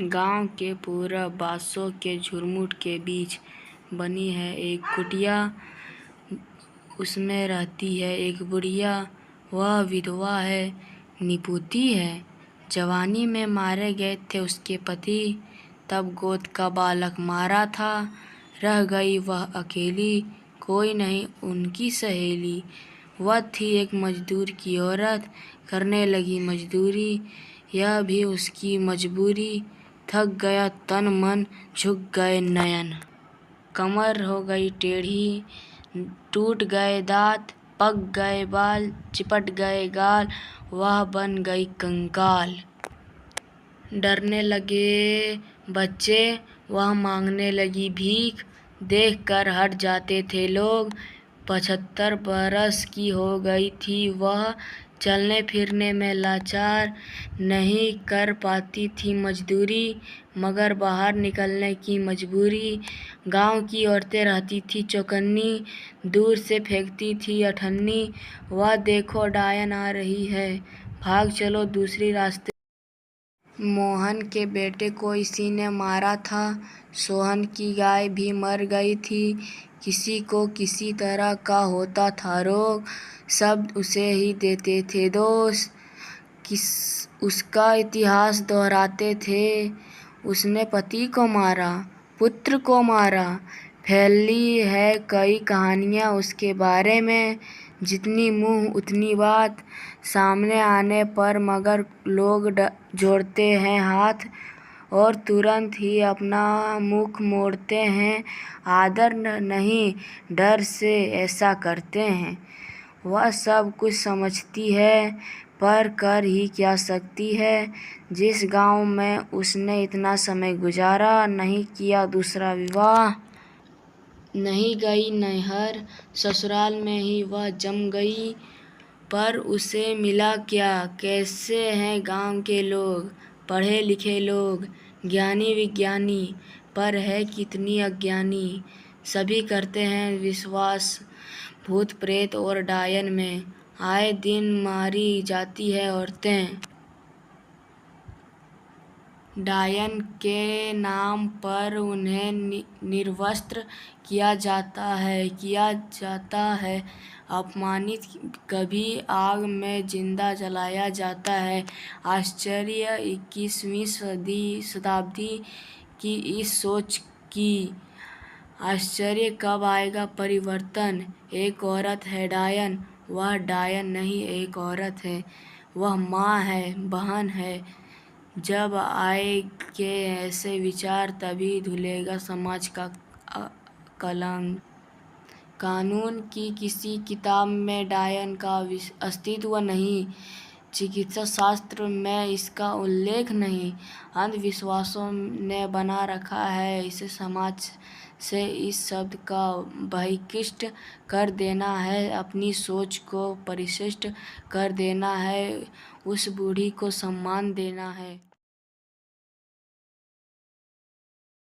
गांव के पूरब बांसों के झुरमुट के बीच बनी है एक कुटिया। उसमें रहती है एक बुढ़िया। वह विधवा है, निपुती है। जवानी में मारे गए थे उसके पति, तब गोद का बालक मारा था। रह गई वह अकेली, कोई नहीं उनकी सहेली। वह थी एक मजदूर की औरत, करने लगी मजदूरी, यह भी उसकी मजबूरी। थक गया तन मन, झुक गए नयन। कमर हो गई टेढ़ी, टूट गए दांत, पक गए बाल, चिपट गए गाल, वह बन गई कंकाल। डरने लगे बच्चे, वह मांगने लगी भीख, देख कर हट जाते थे लोग। 75 बरस की हो गई थी वह, चलने फिरने में लाचार, नहीं कर पाती थी मजदूरी, मगर बाहर निकलने की मजबूरी। गांव की औरतें रहती थी चौकन्नी, दूर से फेंकती थी अठन्नी। वह देखो डायन आ रही है, भाग चलो दूसरी रास्ते। मोहन के बेटे को इसी ने मारा था, सोहन की गाय भी मर गई थी। किसी को किसी तरह का होता था रोग, सब उसे ही देते थे दोष। उसका इतिहास दोहराते थे, उसने पति को मारा, पुत्र को मारा। फैली है कई कहानियाँ उसके बारे में, जितनी मुँह उतनी बात। सामने आने पर मगर लोग जोड़ते हैं हाथ, और तुरंत ही अपना मुख मोड़ते हैं। आदर नहीं डर से ऐसा करते हैं। वह सब कुछ समझती है, पर कर ही क्या सकती है। जिस गांव में उसने इतना समय गुजारा, नहीं किया दूसरा विवाह, नहीं गई नैहर, ससुराल में ही वह जम गई। पर उसे मिला क्या, कैसे हैं गांव के लोग, पढ़े लिखे लोग, ज्ञानी विज्ञानी, पर है कितनी अज्ञानी। सभी करते हैं विश्वास भूत प्रेत और डायन में, आए दिन मारी जाती है औरतें। डायन के नाम पर उन्हें निर्वस्त्र किया जाता है, अपमानित, कभी आग में जिंदा जलाया जाता है। आश्चर्य 21वीं शताब्दी की इस सोच की। आश्चर्य कब आएगा परिवर्तन। एक औरत है डायन, वह डायन नहीं एक औरत है। वह माँ है, बहन है। जब आएंगे ऐसे विचार, तभी धुलेगा समाज का कलंक। कानून की किसी किताब में डायन का अस्तित्व नहीं, चिकित्सा शास्त्र में इसका उल्लेख नहीं। अंधविश्वासों ने बना रखा है इसे समाज से। इस शब्द का बहिष्कृत कर देना है, अपनी सोच को परिशिष्ट कर देना है, उस बूढ़ी को सम्मान देना है।